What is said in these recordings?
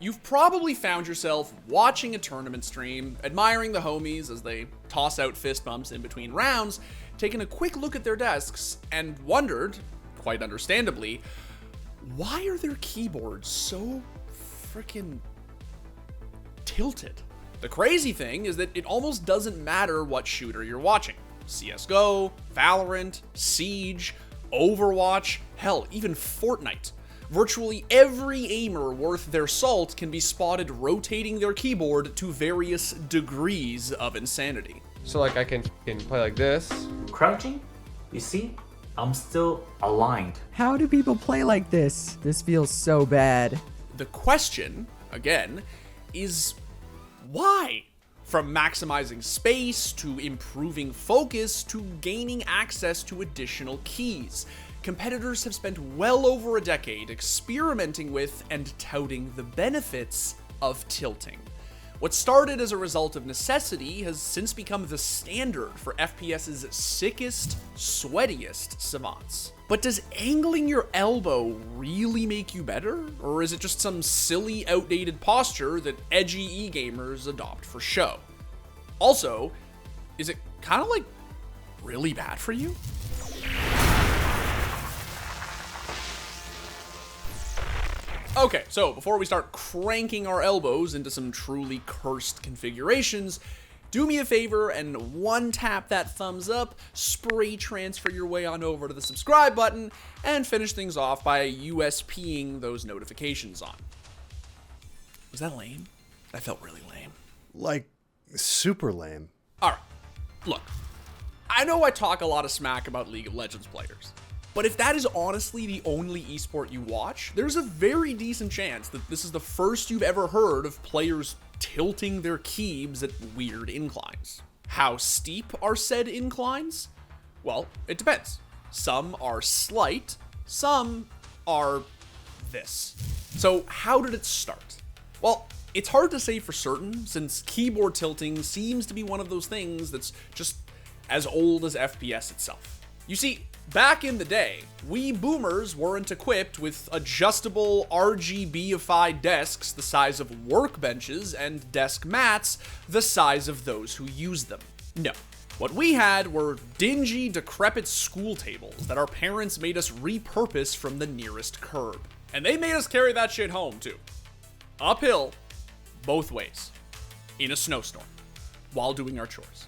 You've probably found yourself watching a tournament stream, admiring the homies as they toss out fist bumps in between rounds, taking a quick look at their desks, and wondered, quite understandably, why are their keyboards so freaking tilted? The crazy thing is that it almost doesn't matter what shooter you're watching. CSGO, VALORANT, Siege, Overwatch, hell, even Fortnite. Virtually every aimer worth their salt can be spotted rotating their keyboard to various degrees of insanity. So like I can play like this. Crouching? You see? I'm still aligned. How do people play like this? This feels so bad. The question, again, is why? From maximizing space, to improving focus, to gaining access to additional keys, competitors have spent well over a decade experimenting with and touting the benefits of tilting. What started as a result of necessity has since become the standard for FPS's sickest, sweatiest savants. But does angling your elbow really make you better? Or is it just some silly, outdated posture that edgy e-gamers adopt for show? Also, is it kind of like really bad for you? Okay, so before we start cranking our elbows into some truly cursed configurations, do me a favor and one tap that thumbs up, spray transfer your way on over to the subscribe button, and finish things off by USPing those notifications on. Was that lame? That felt really lame. Like, super lame. Alright, look, I know I talk a lot of smack about League of Legends players, but if that is honestly the only esport you watch, there's a very decent chance that this is the first you've ever heard of players tilting their keys at weird inclines. How steep are said inclines? Well, it depends. Some are slight, some are this. So how did it start? Well, it's hard to say for certain, since keyboard tilting seems to be one of those things that's just as old as FPS itself. You see, back in the day, we boomers weren't equipped with adjustable RGBified desks the size of workbenches and desk mats the size of those who use them. No. What we had were dingy, decrepit school tables that our parents made us repurpose from the nearest curb. And they made us carry that shit home, too. Uphill, both ways, in a snowstorm, while doing our chores.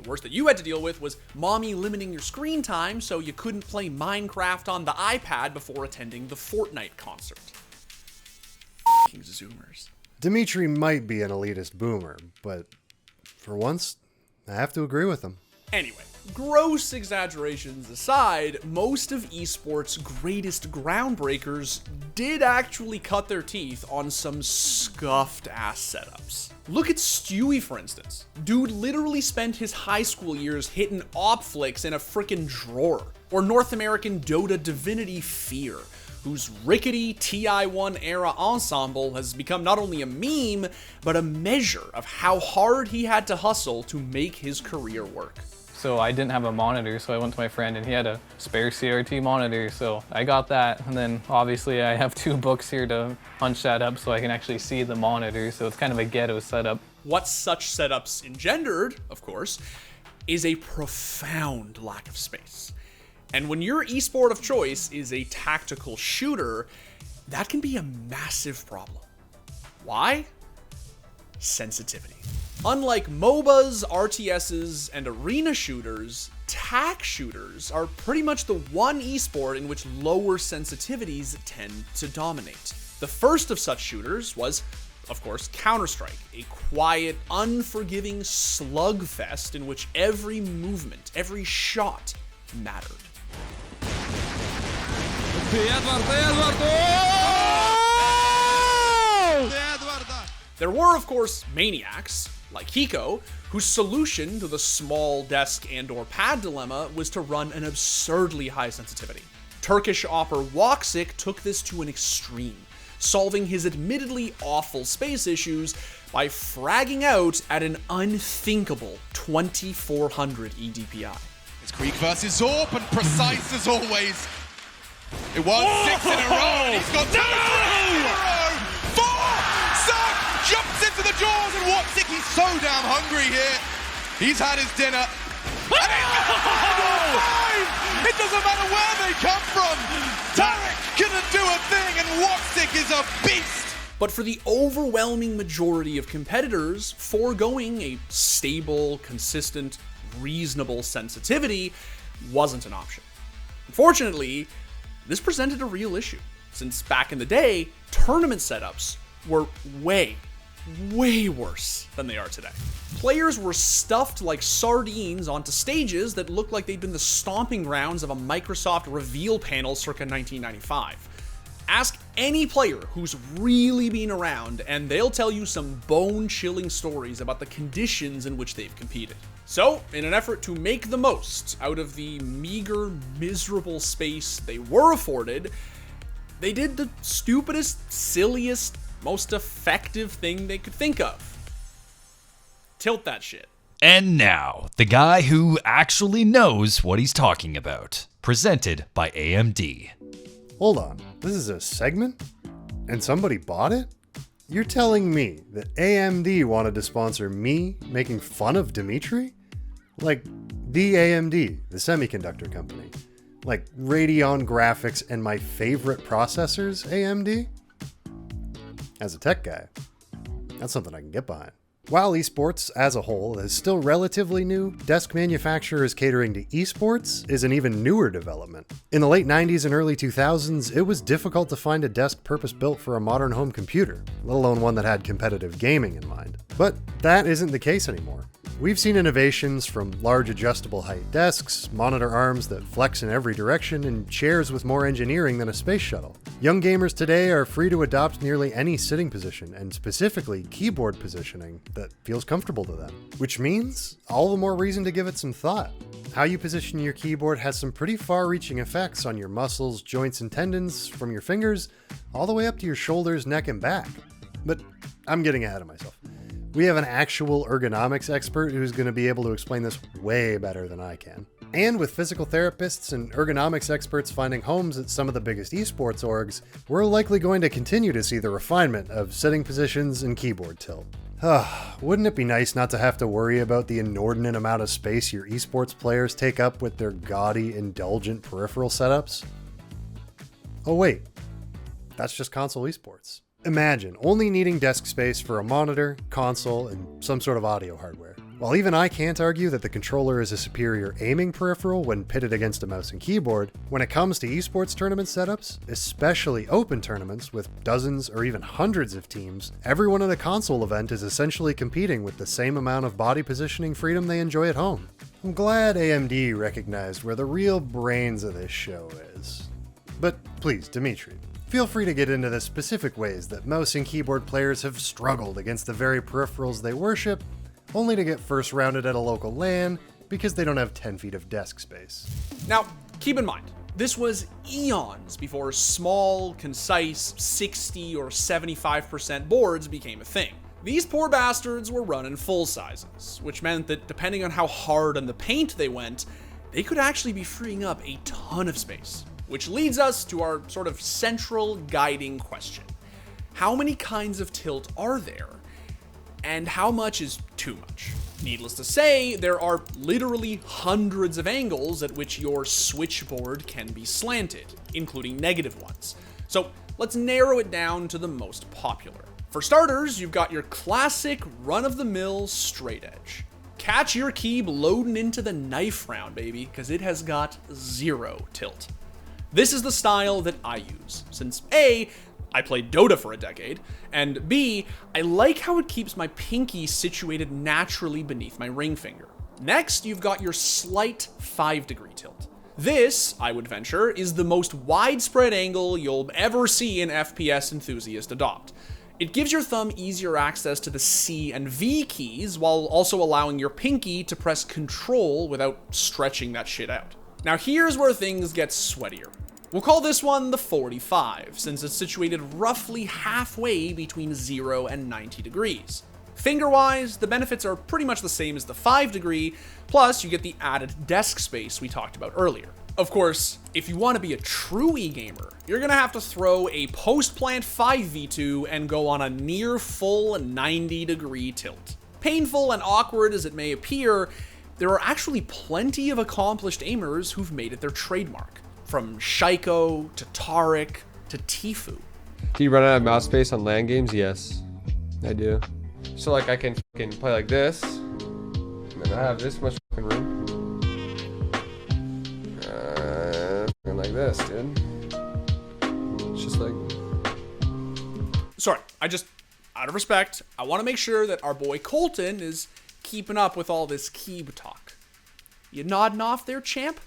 The worst that you had to deal with was mommy limiting your screen time so you couldn't play Minecraft on the iPad before attending the Fortnite concert. F***ing Zoomers. Dimitri might be an elitist boomer, but for once, I have to agree with him. Anyway, gross exaggerations aside, most of esports' greatest groundbreakers did actually cut their teeth on some scuffed ass setups. Look at Stewie, for instance. Dude literally spent his high school years hitting op flicks in a frickin' drawer. Or North American Dota divinity Fear, whose rickety TI1 era ensemble has become not only a meme, but a measure of how hard he had to hustle to make his career work. So I didn't have a monitor, so I went to my friend and he had a spare CRT monitor, so I got that. And then obviously I have 2 books here to punch that up so I can actually see the monitor, so it's kind of a ghetto setup. What such setups engendered, of course, is a profound lack of space. And when your esport of choice is a tactical shooter, that can be a massive problem. Why? Sensitivity. Unlike MOBAs, RTSs, and arena shooters, TAC shooters are pretty much the one esport in which lower sensitivities tend to dominate. The first of such shooters was, of course, Counter-Strike, a quiet, unforgiving slugfest in which every movement, every shot mattered. There were, of course, maniacs, like Hiko, whose solution to the small desk and/or pad dilemma was to run an absurdly high sensitivity. Turkish opera Waksik took this to an extreme, solving his admittedly awful space issues by fragging out at an unthinkable 2400 EDPI. It's Krieg versus Zorp, and precise as always. It was 6 in a row, and he's got 2 in a row! 4! so damn hungry here. He's had his dinner. And it doesn't matter where they come from. Tarek couldn't do a thing, and Watsick is a beast. But for the overwhelming majority of competitors, foregoing a stable, consistent, reasonable sensitivity wasn't an option. Unfortunately, this presented a real issue, since back in the day, tournament setups were way worse than they are today. Players were stuffed like sardines onto stages that looked like they'd been the stomping grounds of a Microsoft reveal panel circa 1995. Ask any player who's really been around, and they'll tell you some bone-chilling stories about the conditions in which they've competed. So, in an effort to make the most out of the meager, miserable space they were afforded, they did the stupidest, silliest, most effective thing they could think of. Tilt that shit. And now, the guy who actually knows what he's talking about. Presented by AMD. Hold on, this is a segment? And somebody bought it? You're telling me that AMD wanted to sponsor me making fun of Dimitri? Like, the AMD, the semiconductor company. Like, Radeon graphics and my favorite processors, AMD? As a tech guy, that's something I can get behind. While esports as a whole is still relatively new, desk manufacturers catering to esports is an even newer development. In the late 90s and early 2000s, it was difficult to find a desk purpose-built for a modern home computer, let alone one that had competitive gaming in mind. But that isn't the case anymore. We've seen innovations from large adjustable height desks, monitor arms that flex in every direction, and chairs with more engineering than a space shuttle. Young gamers today are free to adopt nearly any sitting position, and specifically keyboard positioning, that feels comfortable to them. Which means, all the more reason to give it some thought. How you position your keyboard has some pretty far-reaching effects on your muscles, joints, and tendons, from your fingers, all the way up to your shoulders, neck, and back. But I'm getting ahead of myself. We have an actual ergonomics expert who's going to be able to explain this way better than I can. And with physical therapists and ergonomics experts finding homes at some of the biggest esports orgs, we're likely going to continue to see the refinement of sitting positions and keyboard tilt. Wouldn't it be nice not to have to worry about the inordinate amount of space your esports players take up with their gaudy, indulgent peripheral setups? Oh wait, that's just console esports. Imagine only needing desk space for a monitor, console, and some sort of audio hardware. While even I can't argue that the controller is a superior aiming peripheral when pitted against a mouse and keyboard, when it comes to esports tournament setups, especially open tournaments with dozens or even hundreds of teams, everyone in a console event is essentially competing with the same amount of body positioning freedom they enjoy at home. I'm glad AMD recognized where the real brains of this show is. But please, Dimitri, feel free to get into the specific ways that mouse and keyboard players have struggled against the very peripherals they worship, only to get first rounded at a local LAN because they don't have 10 feet of desk space. Now, keep in mind, this was eons before small, concise, 60 or 75% boards became a thing. These poor bastards were running full sizes, which meant that depending on how hard on the paint they went, they could actually be freeing up a ton of space. Which leads us to our sort of central guiding question. How many kinds of tilt are there? And how much is too much? Needless to say, there are literally hundreds of angles at which your switchboard can be slanted, including negative ones. So let's narrow it down to the most popular. For starters, you've got your classic run-of-the-mill straight edge. Catch your key loading into the knife round, baby, because it has got zero tilt. This is the style that I use, since A, I played Dota for a decade, and B, I like how it keeps my pinky situated naturally beneath my ring finger. Next, you've got your slight 5-degree tilt. This, I would venture, is the most widespread angle you'll ever see an FPS enthusiast adopt. It gives your thumb easier access to the C and V keys, while also allowing your pinky to press Control without stretching that shit out. Now here's where things get sweatier. We'll call this one the 45, since it's situated roughly halfway between 0 and 90 degrees. Finger-wise, the benefits are pretty much the same as the 5-degree, plus you get the added desk space we talked about earlier. Of course, if you want to be a true e-gamer, you're gonna have to throw a post-plant 5v2 and go on a near full 90-degree tilt. painful and awkward as it may appear, there are actually plenty of accomplished aimers who've made it their trademark. From Shaiko to Tarek to Tifu. Do you run out of mouse space on LAN games? Yes, I do. So like I can play like this, and then I have this much fucking room. And like this, dude. It's just like... Sorry, out of respect, I want to make sure that our boy Colton is keeping up with all this Keeb talk. You nodding off there, champ?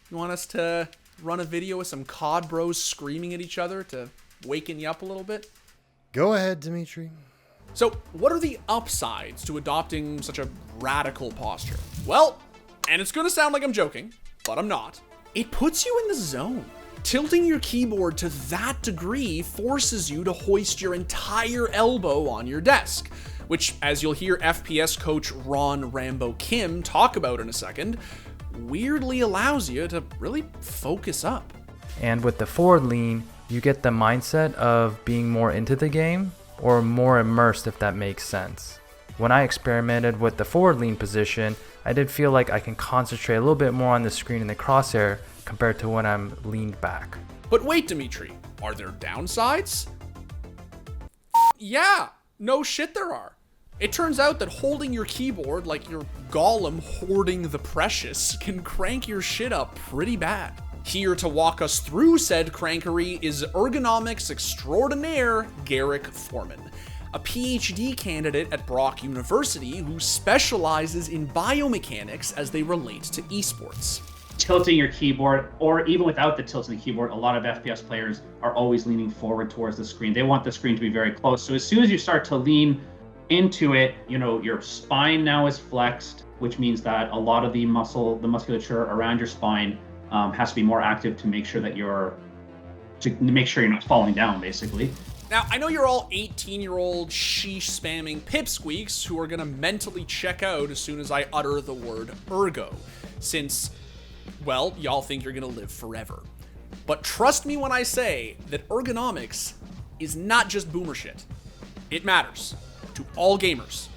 You want us to run a video with some COD bros screaming at each other to waken you up a little bit? Go ahead, Dimitri. So, what are the upsides to adopting such a radical posture? Well, and it's gonna sound like I'm joking, but I'm not. It puts you in the zone. Tilting your keyboard to that degree forces you to hoist your entire elbow on your desk, which, as you'll hear FPS coach Ron Rambo Kim talk about in a second, weirdly allows you to really focus up. And with the forward lean, you get the mindset of being more into the game or more immersed, if that makes sense. When I experimented with the forward lean position, I did feel like I can concentrate a little bit more on the screen in the crosshair compared to when I'm leaned back. But wait, Dimitri, are there downsides? Yeah, no shit there are. It turns out that holding your keyboard like you're Gollum hoarding the precious can crank your shit up pretty bad. Here to walk us through said crankery is Ergonomics extraordinaire Garrick Foreman, a PhD candidate at Brock University who specializes in biomechanics as they relate to esports. Tilting your keyboard, or even without the tilt of the keyboard, a lot of FPS players are always leaning forward towards the screen. They want the screen to be very close. So as soon as you start to lean into it, you know, your spine now is flexed, which means that a lot of the musculature around your spine has to be more active to make sure that you're not falling down, basically. Now, I know you're all 18-year-old sheesh spamming pipsqueaks who are gonna mentally check out as soon as I utter the word ergo, since, well, y'all think you're gonna live forever. But trust me when I say that ergonomics is not just boomer shit. It matters to all gamers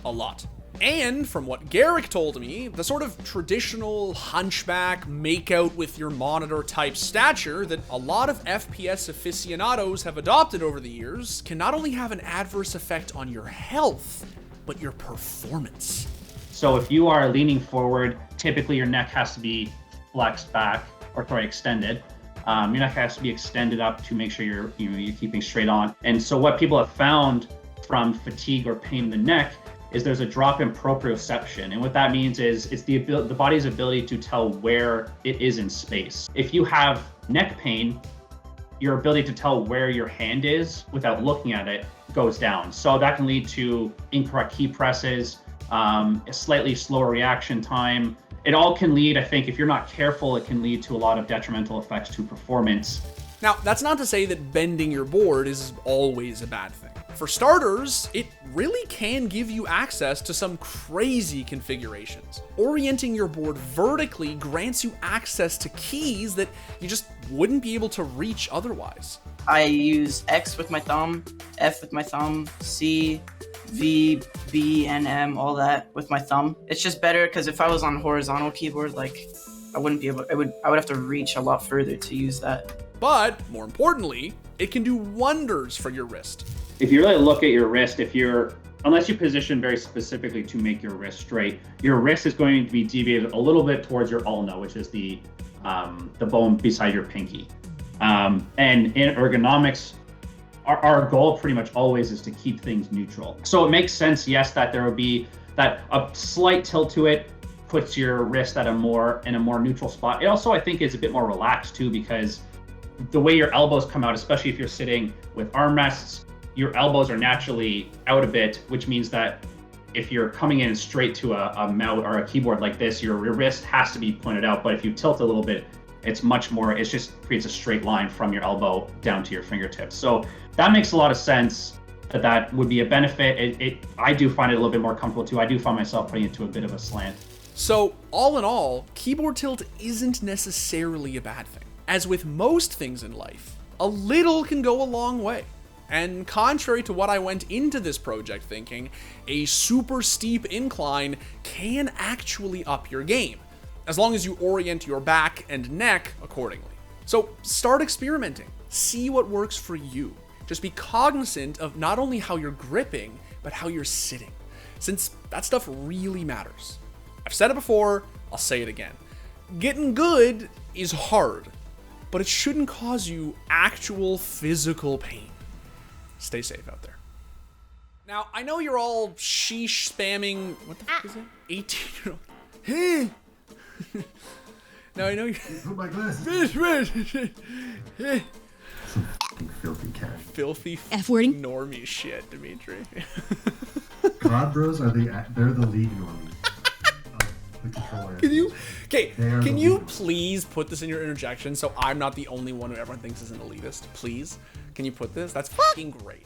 a lot. And from what Garrick told me, the sort of traditional hunchback, make out with your monitor type stature that a lot of FPS aficionados have adopted over the years can not only have an adverse effect on your health, but your performance. So if you are leaning forward, typically your neck has to be flexed back, extended. Your neck has to be extended up to make sure you're keeping straight on. And so what people have found from fatigue or pain in the neck is there's a drop in proprioception. And what that means is it's the body's ability to tell where it is in space. If you have neck pain, your ability to tell where your hand is without looking at it goes down. So that can lead to incorrect key presses, a slightly slower reaction time. It all can lead, I think, if you're not careful, it can lead to a lot of detrimental effects to performance. Now, that's not to say that bending your board is always a bad thing. For starters, it really can give you access to some crazy configurations. Orienting your board vertically grants you access to keys that you just wouldn't be able to reach otherwise. I use X with my thumb, F with my thumb, C, V, B, and M, all that with my thumb. It's just better because if I was on a horizontal keyboard, like I wouldn't be able, I would have to reach a lot further to use that. But more importantly, it can do wonders for your wrist. If you really look at your wrist, unless you position very specifically to make your wrist straight, your wrist is going to be deviated a little bit towards your ulna, which is the bone beside your pinky. And in ergonomics, our goal pretty much always is to keep things neutral. So it makes sense, yes, that there would be that a slight tilt to it puts your wrist in a more neutral spot. It also, I think, is a bit more relaxed too, because the way your elbows come out, especially if you're sitting with armrests, your elbows are naturally out a bit, which means that if you're coming in straight to a mouse or a keyboard like this, your wrist has to be pointed out. But if you tilt a little bit, it just creates a straight line from your elbow down to your fingertips. So that makes a lot of sense that would be a benefit. I do find it a little bit more comfortable too. I do find myself putting it to a bit of a slant. So all in all, keyboard tilt isn't necessarily a bad thing. As with most things in life, a little can go a long way. And contrary to what I went into this project thinking, a super steep incline can actually up your game, as long as you orient your back and neck accordingly. So start experimenting, see what works for you. Just be cognizant of not only how you're gripping, but how you're sitting, since that stuff really matters. I've said it before, I'll say it again. Getting good is hard, but it shouldn't cause you actual physical pain. Stay safe out there. Now, I know you're all sheesh spamming, what the fuck is it? 18-year-old. Hey! Now I know you. Oh my glasses. Some filthy cat. Filthy F-wording. normie shit, Dimitri. COD bros are they're the league normies. The controller. Can you please put this in your interjection so I'm not the only one who everyone thinks is an elitist? Please? Can you put this? That's fucking great.